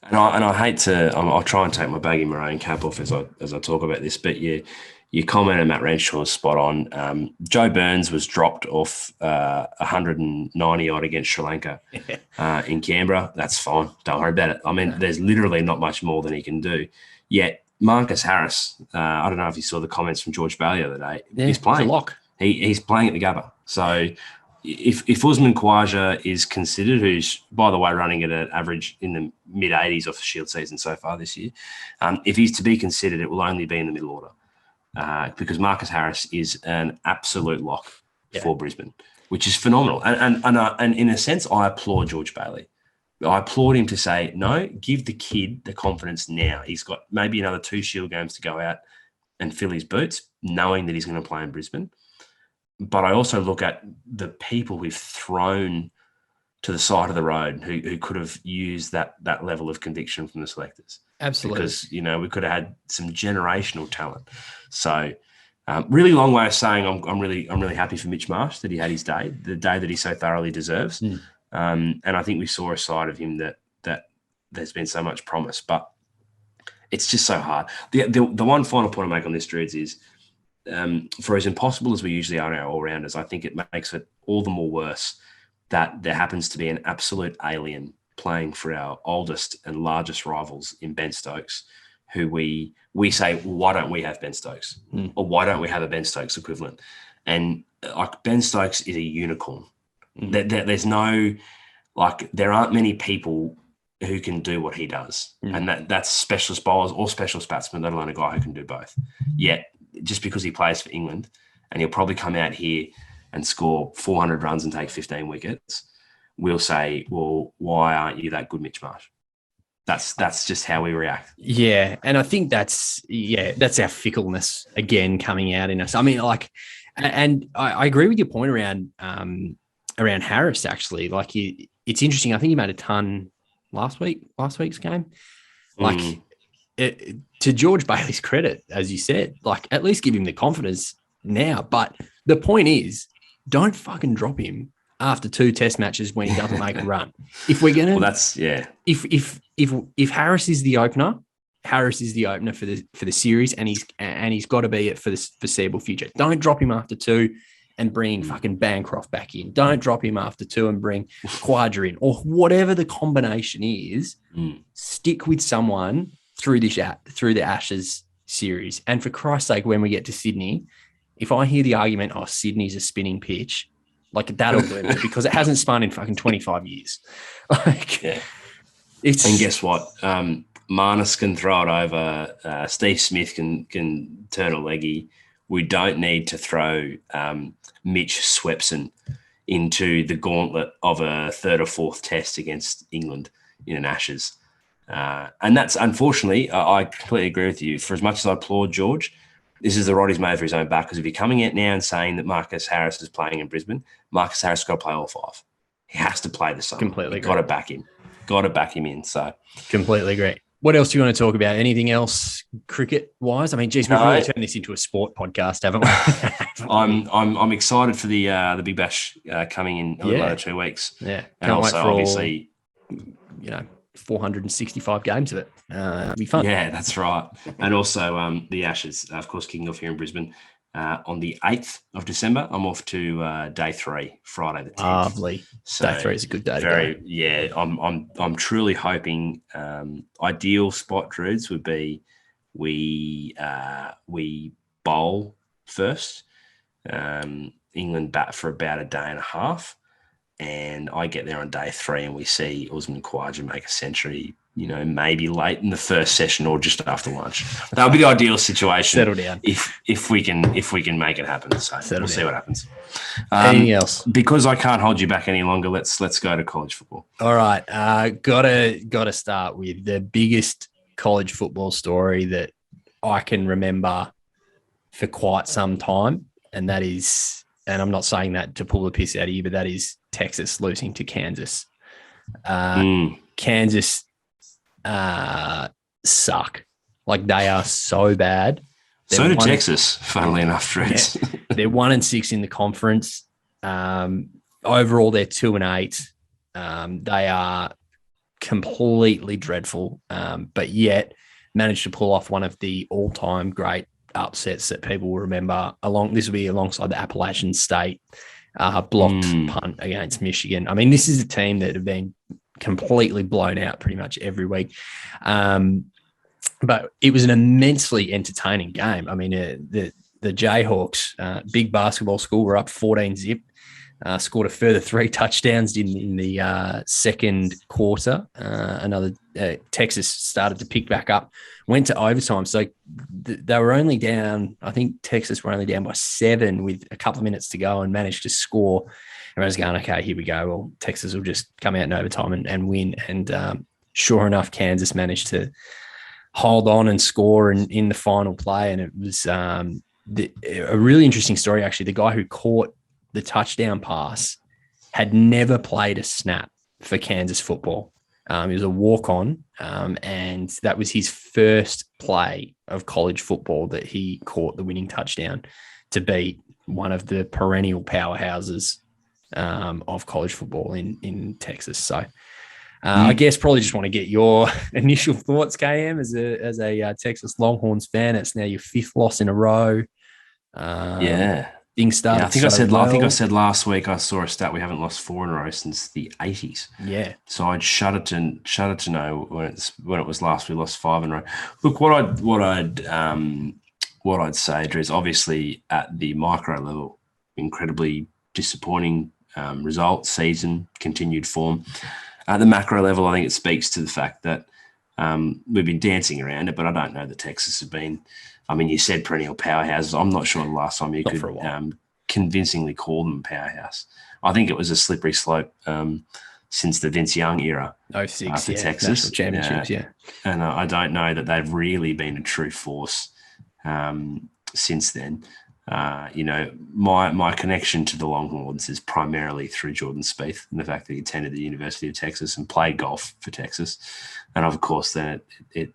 And I hate to. I'll try and take my baggy maroon cap off as I talk about this, but your comment and Matt Renshaw was spot on. Joe Burns was dropped off 190 odd against Sri Lanka in Canberra. That's fine. Don't worry about it. I mean, there's literally not much more than he can do. Yet Marcus Harris, I don't know if you saw the comments from George Bailey the other day. Yeah, he's playing. He's a lock. He's playing at the Gabba. So if Usman Khawaja is considered, who's, by the way, running at an average in the mid-80s off the Shield season so far this year, if he's to be considered, it will only be in the middle order. Because Marcus Harris is an absolute lock for Brisbane, which is phenomenal. And in a sense, I applaud George Bailey. I applaud him to say, no, give the kid the confidence now. He's got maybe another 2 Shield games to go out and fill his boots, knowing that he's going to play in Brisbane. But I also look at the people we've thrown to the side of the road who could have used that level of conviction from the selectors. Absolutely. Because, we could have had some generational talent. So really long way of saying I'm really happy for Mitch Marsh that he had his day, the day that he so thoroughly deserves. And I think we saw a side of him that there's been so much promise, but it's just so hard. The one final point I make on this, Dreads, is for as impossible as we usually are in our all-rounders, I think it makes it all the more worse that there happens to be an absolute alien playing for our oldest and largest rivals in Ben Stokes, who we say, well, why don't we have Ben Stokes? Or why don't we have a Ben Stokes equivalent? And like Ben Stokes is a unicorn. There's no, there aren't many people who can do what he does. And that's specialist bowlers or specialist batsmen, let alone a guy who can do both. Yet, just because he plays for England and he'll probably come out here and score 400 runs and take 15 wickets, we'll say, well, why aren't you that good, Mitch Marsh? That's just how we react. Yeah. And I think that's our fickleness again coming out in us. I mean, and I agree with your point around Harris, actually. It's interesting. I think he made a ton last week's game. To George Bailey's credit, as you said, at least give him the confidence now. But the point is, don't fucking drop him after 2 test matches when he doesn't make a run. If we're gonna, If Harris is the opener, Harris is the opener for the series, and he's got to be it for the foreseeable future. Don't drop him after 2 and bring fucking Bancroft back in. Don't drop him after 2 and bring Khawaja in, or whatever the combination is. Stick with someone through the Ashes series. And for Christ's sake, when we get to Sydney, if I hear the argument, oh, Sydney's a spinning pitch, that'll do me, because it hasn't spun in fucking 25 years. And guess what? Marnus can throw it over. Steve Smith can turn a leggy. We don't need to throw Mitch Swepson into the gauntlet of a 3rd or 4th test against England in an Ashes. And that's, unfortunately, I completely agree with you. For as much as I applaud George, this is the rod he's made for his own back, because if you're coming out now and saying that Marcus Harris is playing in Brisbane, Marcus Harris has got to play all 5. He has to play the summer. Completely agree. Got to back him. Got to back him in. So completely agree. What else do you want to talk about? Anything else cricket-wise? I mean, geez, we've really turned this into a sport podcast, haven't we? I'm excited for the Big Bash coming in a little over 2 weeks. Yeah, and also obviously, 465 games of it. It'll be fun. Yeah, that's right. And also the Ashes, of course, kicking off here in Brisbane on the 8th of December. I'm off to day 3, Friday the 10th. Lovely. So day 3 is a good day to go. Yeah, I'm truly hoping ideal spot, Druids, would be we bowl first. England bat for about a day and a half. And I get there on day 3 and we see Usman Khawaja make a century, maybe late in the first session or just after lunch. That would be the ideal situation. Settle down. If we can make it happen. So we'll see what happens. Anything else? Because I can't hold you back any longer, let's go to college football. All right. Gotta start with the biggest college football story that I can remember for quite some time. And that is, and I'm not saying that to pull the piss out of you, but that is Texas losing to Kansas. Kansas suck. Like, they are so bad. So did Texas, funnily enough, Drews. Yeah, they're 1-6 in the conference. Overall, they're 2-8. They are completely dreadful, but yet managed to pull off one of the all-time great upsets that people will remember. This will be alongside the Appalachian State blocked punt against Michigan. I mean, this is a team that have been completely blown out pretty much every week. But it was an immensely entertaining game. I mean, the Jayhawks, big basketball school, were up 14-zip, scored a further 3 touchdowns in the second quarter. Texas started to pick back up, went to overtime. So they were only down, I think Texas were only down by 7 with a couple of minutes to go and managed to score. Everyone's going, okay, here we go. Well, Texas will just come out in overtime and win. And sure enough, Kansas managed to hold on and score in the final play. And it was a really interesting story, actually. The guy who caught the touchdown pass had never played a snap for Kansas football. He was a walk-on, and that was his first play of college football that he caught the winning touchdown to beat one of the perennial powerhouses of college football in Texas. So I guess probably just want to get your initial thoughts, KM, as a Texas Longhorns fan. It's now your 5th loss in a row. Things started. Yeah, I think I said last week I saw a stat we haven't lost 4 in a row since the 80s. Yeah. So I'd shudder to know when it was last we lost 5 in a row. Look, what I'd say, Drew, is obviously at the micro level, incredibly disappointing result, season, continued form. At the macro level, I think it speaks to the fact that we've been dancing around it, but I don't know that Texas have been. I mean, you said perennial powerhouses. I'm not sure the last time you could convincingly call them powerhouse. I think it was a slippery slope since the Vince Young era. 06, for Texas. National championships, yeah. And I don't know that they've really been a true force since then. My connection to the Longhorns is primarily through Jordan Spieth and the fact that he attended the University of Texas and played golf for Texas. And of course, then it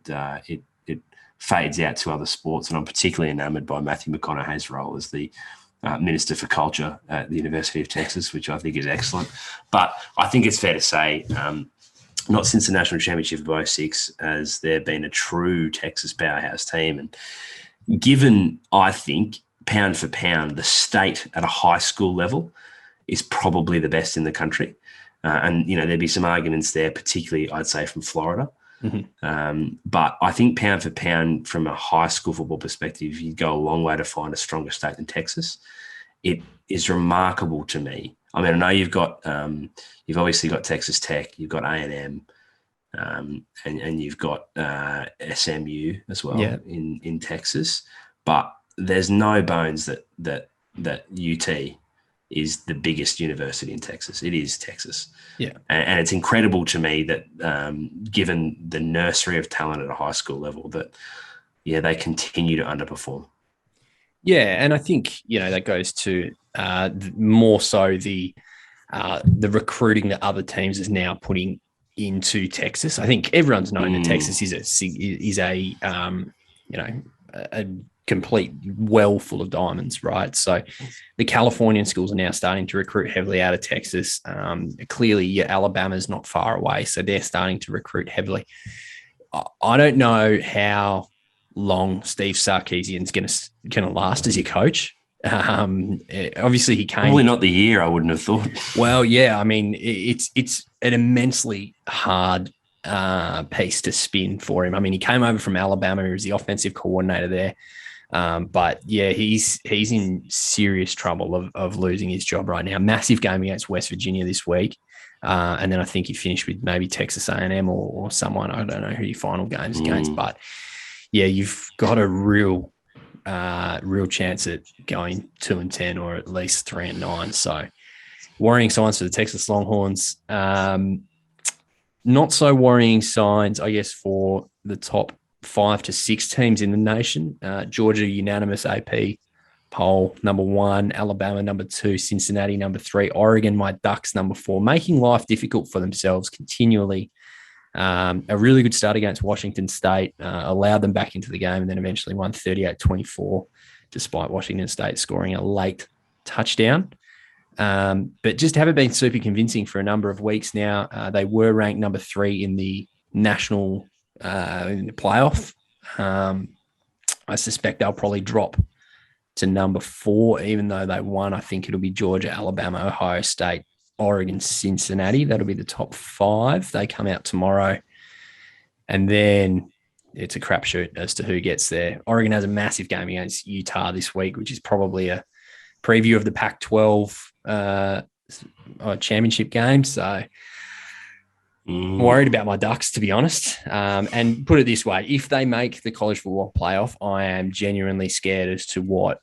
fades out to other sports. And I'm particularly enamored by Matthew McConaughey's role as the Minister for Culture at the University of Texas, which I think is excellent. But I think it's fair to say, not since the National Championship of 06 has there been a true Texas powerhouse team. And given, I think, pound for pound, the state at a high school level is probably the best in the country. And, there'd be some arguments there, particularly, I'd say, from Florida. Mm-hmm. But I think pound for pound, from a high school football perspective, you'd go a long way to find a stronger state than Texas. It is remarkable to me. I mean, I know you've obviously got Texas Tech, you've got A&M, and you've got SMU as well in Texas. But there's no bones that UT is the biggest university in Texas. It is Texas. Yeah. And it's incredible to me that given the nursery of talent at a high school level that, they continue to underperform. Yeah. And I think, that goes to more so the recruiting that other teams is now putting into Texas. I think everyone's known that Texas is a complete well full of diamonds, right? So the Californian schools are now starting to recruit heavily out of Texas. Clearly, Alabama's not far away, so they're starting to recruit heavily. I don't know how long Steve Sarkisian's going to last as your coach. Obviously, he came. Probably not the year, I wouldn't have thought. Well, yeah, I mean, it's an immensely hard piece to spin for him. I mean, he came over from Alabama. He was the offensive coordinator there. But yeah, he's in serious trouble of losing his job right now. Massive game against West Virginia this week. And then I think you finish with maybe Texas A&M or someone. I don't know who your final game's against, but yeah, you've got a real chance at going 2-10 or at least 3-9. So worrying signs for the Texas Longhorns. Not so worrying signs, I guess, for the top 5 to 6 teams in the nation. Georgia, unanimous AP poll, number 1, Alabama, number 2, Cincinnati, number 3, Oregon, my Ducks, number 4, making life difficult for themselves continually. A really good start against Washington State, allowed them back into the game, and then eventually won 38-24, despite Washington State scoring a late touchdown. But just haven't been super convincing for a number of weeks now. They were ranked number 3 in the national in the playoff. I suspect they'll probably drop to number 4, even though they won. I think it'll be Georgia, Alabama, Ohio State, Oregon, Cincinnati. That'll be the top 5. They come out tomorrow. And then it's a crapshoot as to who gets there. Oregon has a massive game against Utah this week, which is probably a preview of the Pac-12 championship game. So worried about my Ducks, to be honest. And put it this way, if they make the college football playoff, I am genuinely scared as to what,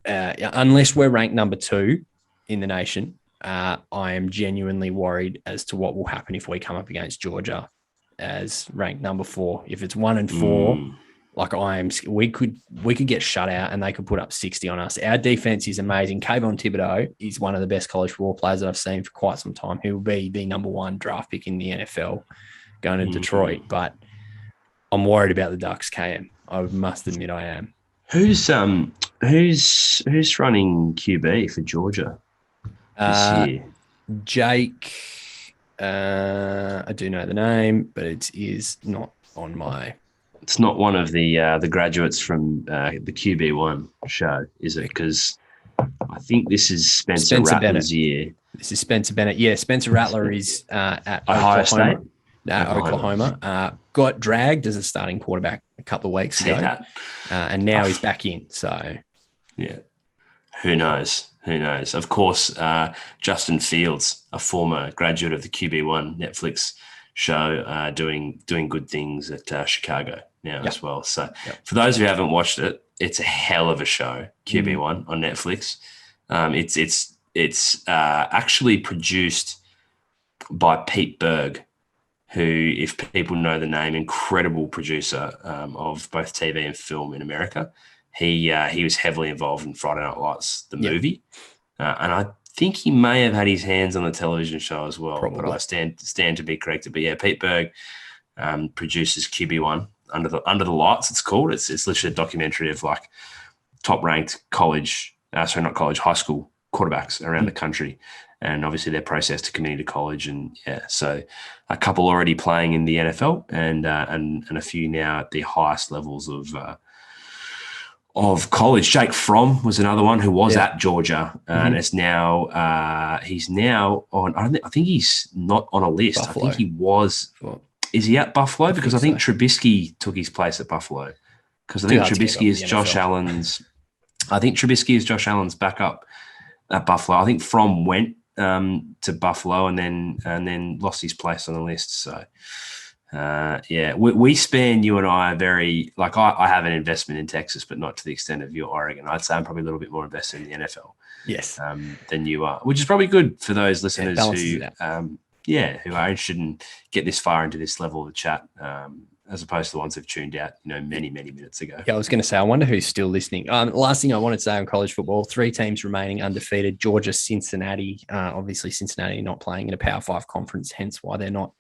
unless we're ranked number 2 in the nation, I am genuinely worried as to what will happen if we come up against Georgia as ranked number 4. If it's 1 and 4, we could get shut out and they could put up 60 on us. Our defense is amazing. Kayvon Thibodeau is one of the best college football players that I've seen for quite some time. He will be the number 1 draft pick in the NFL going to Detroit. But I'm worried about the Ducks, KM. I must admit I am. Who's running QB for Georgia this year? Jake. I do know the name, but it is not on my. It's not one of the graduates from the QB1 show, is it? Because I think this is Spencer Rattler's year. This is Spencer Bennett. Yeah, Spencer Rattler is at Ohio State. Oklahoma. Got dragged as a starting quarterback a couple of weeks ago. And now he's back in. So, yeah. Who knows? Of course, Justin Fields, a former graduate of the QB1 Netflix show, doing good things at Chicago now as well. So for those who haven't watched it, it's a hell of a show, QB1 on Netflix. It's actually produced by Pete Berg, who, if people know the name, incredible producer of both TV and film in America. He was heavily involved in Friday Night Lights, the movie. And I think he may have had his hands on the television show as well. Probably. But I stand to be corrected. But yeah, Pete Berg produces QB1 Under the Lights. It's called. It's literally a documentary of like top ranked high school quarterbacks around the country, and obviously their process to community college. And so a couple already playing in the NFL, and a few now at the highest levels of college. Jake Fromm was another one who was at Georgia, and he's now on. I think he's not on a list. Buffalo. I think he was. Is he at Buffalo? Because I think Trubisky took his place at Buffalo. Because I think Trubisky is Josh Allen's. I think Trubisky is Josh Allen's backup at Buffalo. I think Fromm went to Buffalo and then lost his place on the list. So. We span, you and I, very, like I have an investment in Texas, but not to the extent of your Oregon. I'd say I'm probably a little bit more invested in the NFL than you are, which is probably good for those listeners who are interested in get this far into this level of the chat, as opposed to the ones who've tuned out, many, many minutes ago. Yeah, I was going to say, I wonder who's still listening. Last thing I wanted to say on college football, 3 teams remaining undefeated: Georgia, Cincinnati. Obviously, Cincinnati not playing in a Power 5 conference, hence why they're not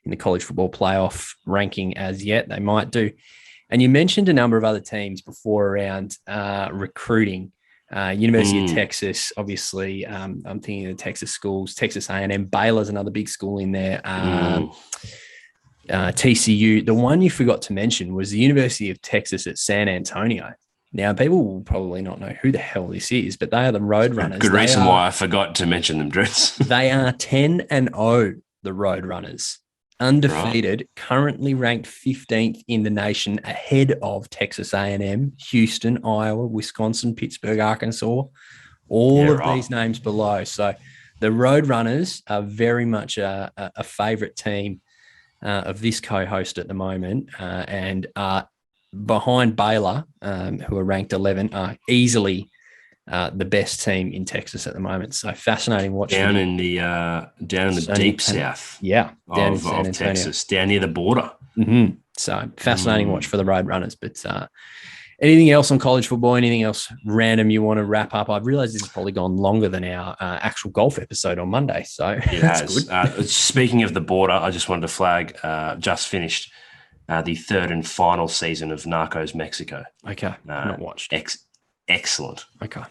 in the college football playoff ranking as yet. They might do. And you mentioned a number of other teams before around recruiting. University of Texas, obviously. I'm thinking of the Texas schools, Texas A&M. Baylor's another big school in there. TCU. The one you forgot to mention was the University of Texas at San Antonio. Now, people will probably not know who the hell this is, but they are the Roadrunners. Good reason why I forgot to mention them, Drews. They are 10-0, the Roadrunners. Undefeated, currently ranked 15th in the nation, ahead of Texas A&M, Houston, Iowa, Wisconsin, Pittsburgh, Arkansas, all of these names below. So The Roadrunners are very much a favourite team of this co-host at the moment, and are behind Baylor, who are ranked 11, are easily the best team in Texas at the moment. So fascinating watch. Down in the deep south. Yeah, down in of San Antonio. Texas, down near the border. Mm-hmm. So fascinating watch for the Roadrunners. But anything else on college football? Anything else random you want to wrap up? I've realised this has probably gone longer than our actual golf episode on Monday. So it has. Good. Speaking of the border, I just wanted to flag. Just finished the third and final season of Narcos Mexico. Okay, not watched. Excellent. Okay.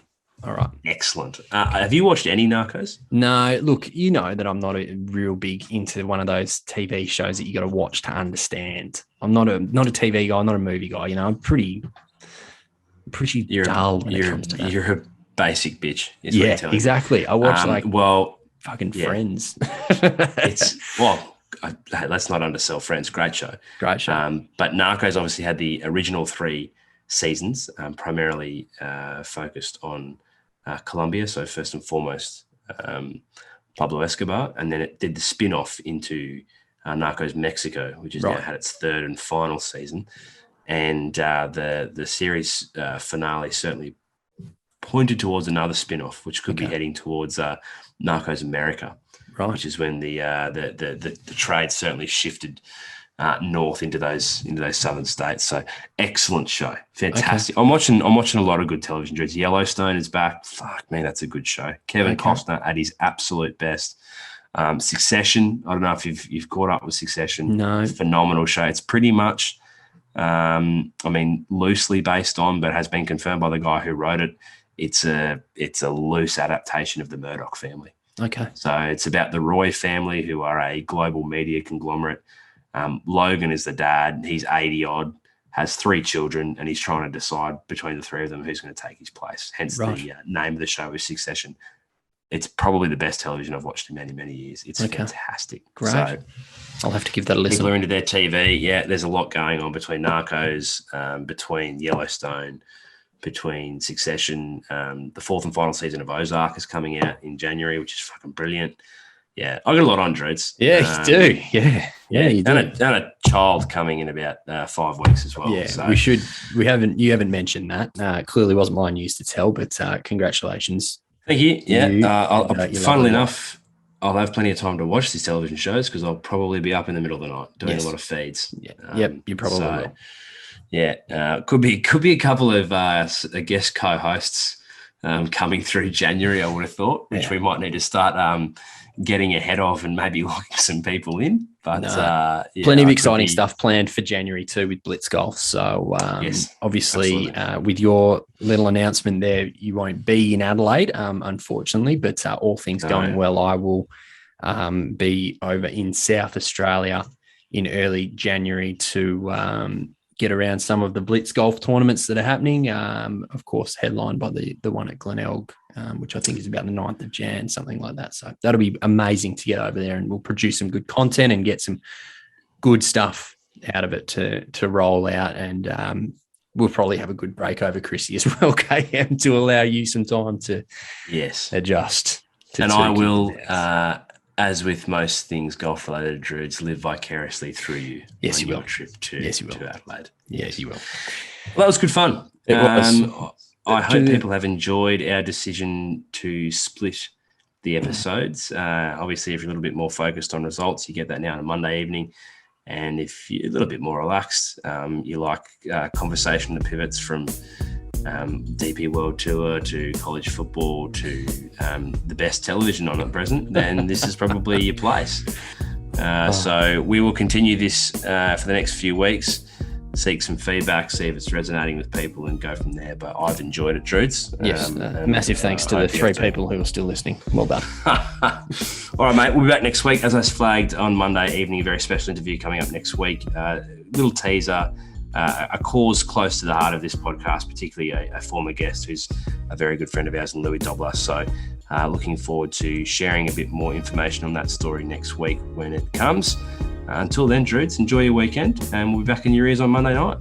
All right. Excellent. Have you watched any Narcos? No, look, you know that I'm not a real big into one of those TV shows that you got to watch to understand. I'm not a TV guy. I'm not a movie guy. You know, I'm pretty dull when it comes to that. You're a basic bitch. Yeah, exactly. I watch fucking yeah. Friends. Let's not undersell Friends. Great show. Great show. But Narcos obviously had the original 3 seasons, primarily focused on Colombia. So first and foremost, Pablo Escobar, and then it did the spin-off into Narcos Mexico, which has now had its third and final season. And the series finale certainly pointed towards another spin-off, which could be heading towards Narcos America, which is when the trade certainly shifted north into those southern states. So excellent show, fantastic. I'm watching a lot of good television. Yellowstone is back. Fuck me, that's a good show. Kevin Costner at his absolute best. Succession. I don't know if you've caught up with Succession. No, phenomenal show. It's pretty much, loosely based on, but has been confirmed by the guy who wrote it. It's a loose adaptation of the Murdoch family. Okay. So it's about the Roy family, who are a global media conglomerate. Logan is the dad. He's 80 odd, has 3 children, and he's trying to decide between the 3 of them who's going to take his place. Hence the name of the show is Succession. It's probably the best television I've watched in many, many years. It's fantastic. Great. So I'll have to give that a listen. People are into their TV. Yeah, there's a lot going on between Narcos, between Yellowstone, between Succession. The 4th and final season of Ozark is coming out in January, which is fucking brilliant. Yeah, I got a lot on, Druids. Yeah, you do. Yeah, you do. And a child coming in about 5 weeks as well. Yeah, so. You haven't mentioned that. Clearly wasn't my news to tell, but congratulations. Thank you. Yeah. Funnily enough, I'll have plenty of time to watch these television shows because I'll probably be up in the middle of the night doing a lot of feeds. Yeah. You probably will. Yeah. Could be a couple of guest co-hosts coming through January, I would have thought, which we might need to start getting ahead of and maybe locking some people in. But plenty of exciting stuff planned for January too with Blitz Golf. So obviously with your little announcement there, you won't be in Adelaide, unfortunately, but all things going well, I will be over in South Australia in early January to get around some of the Blitz Golf tournaments that are happening. Of course, headlined by the one at Glenelg, which I think is about the 9th of Jan, something like that. So that'll be amazing to get over there, and we'll produce some good content and get some good stuff out of it to roll out. And we'll probably have a good break over Chrissy as well, KM, to allow you some time to adjust. And I will, as with most things golf-related, Druids, live vicariously through you. Yes, you will. Your trip to Adelaide. Yes, you will. Well, that was good fun. It was. I hope people have enjoyed our decision to split the episodes. Obviously, if you're a little bit more focused on results, you get that now on a Monday evening. And if you're a little bit more relaxed, you like conversation that pivots from DP World Tour to college football to the best television on at present, then this is probably your place. So we will continue this for the next few weeks, seek some feedback, see if it's resonating with people, and go from there. But I've enjoyed it, Druids. Yes, massive thanks to the 3 people who are still listening. Well done. All right, mate. We'll be back next week. As I flagged on Monday evening, a very special interview coming up next week. Little teaser. A cause close to the heart of this podcast, particularly a former guest who's a very good friend of ours, Louis Dobler. So looking forward to sharing a bit more information on that story next week when it comes. Until then, Druids, enjoy your weekend, and we'll be back in your ears on Monday night.